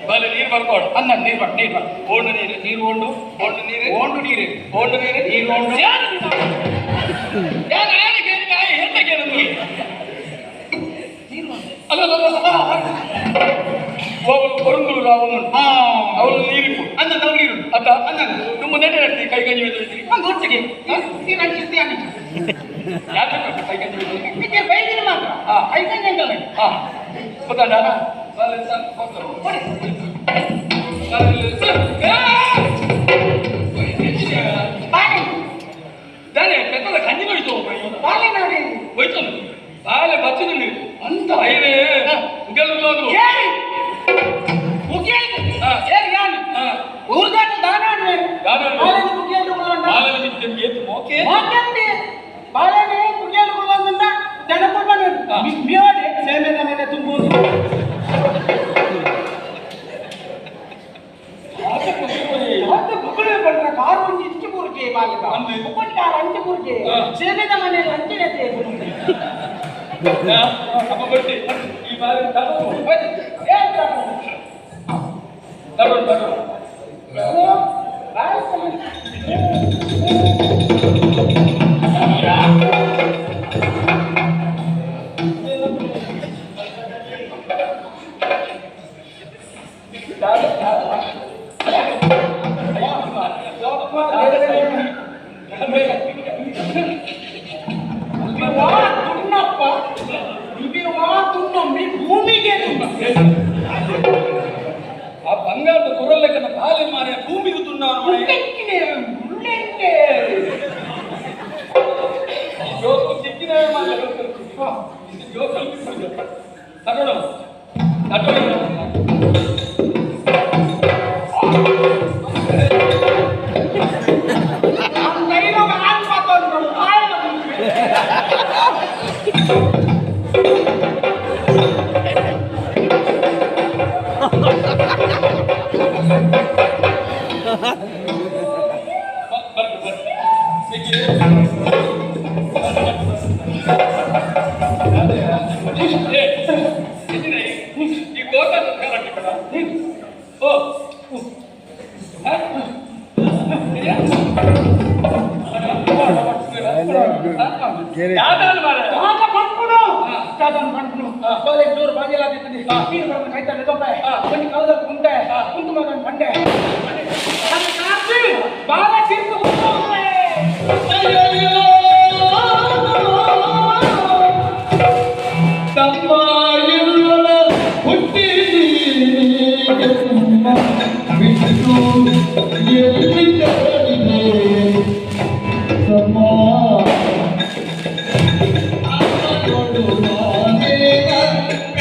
ಬಲೆ ನೀರು ಬರ್ಕೋಡು ಅನ್ನ ನೀರು ಬರ್ ನೀರು ಬರ್ ಓಂಡು ನೀರು ನೀರು ಓಂಡು ಓಂಡು ನೀರು ಓಂಡು ನೀರು ಓಂಡು ನೀರು ನೀರು ಓಂಡು ಎಂತ ಕೇಳಿದ್ವಿ ಅವಳು ಕೊರಂಗುಳು ಅವನು ಅವಳು ನೀರಿಪ್ಪು ಅನ್ನ ನಾವು ನೀರು ಅತ್ತ ಅನ್ನ ತುಂಬ ನೆನೆ ನಡ್ತಿ ಕೈ ಗಂಜಿ ಬೆಳೆದಿರಿ ಒಂದು ಒಟ್ಟಿಗೆ ನೀನು ಅಂಟಿಸ್ತೀಯ ಯಾಕೆ ಕೈ ಗಂಜಿ ಬೆಳೆದಿರಿ ಬೈದಿರಿ ಮಾತ್ರ ಕೈ ಗಂಜಿ ಅಂತಲ್ಲ ಗೊತ್ತಾಡ పెద్దల కంచి పోయితో బాలే నాడి పోయితాను బాలే బచ్చుంది అంత అయినే ఉగెల్లోను ఉగెల్ ఏర్ గాని ఊర్గాట దానానే బాలే ఉగెల్ బాలే నిత్యం ఏతు మోకే మోకండి బాలేనే ఉగెల్ గులంద జనపడన మియోడే సేమెననే ತುಂಬುದು ಕಾರು ಒಂದು ಇಷ್ಟು ಕೂರ್ಕೆ ಬಾಲಕ ಒಬ್ಬನ ಕಾರು ಅಂಚೆ ಕೂರ್ಕೆ ಸೇವೆದ ಮನೆಯಲ್ಲಿ ಅಂಚೆನೆ ಅಪ್ಪ ಬರ್ತಿ ಈ ಬಾರಿ ಭೂಮಿಗೆ ಆ ಬಂಗಾರದ ಕುರಲೆಕ್ಕನ ಬಾಲೆ ಮಾರೆ ಭೂಮಿಗೆ ತುಣ್ಣವನು ಚಿಕ್ಕಿನ ಈ ಕೋಟ ಜೋರು ಬಾಗಿಲಾಗ್ತದೆ ಕೈತಾರೆ కొన్ని కలదకు ఉంటే కుంటుమగన్ పండే బాల తీర్పు అయ్యో తమ్మాయిల్ల పుట్టి విష్ణు ఎల్లికడినే తమ్మా ఆమోడు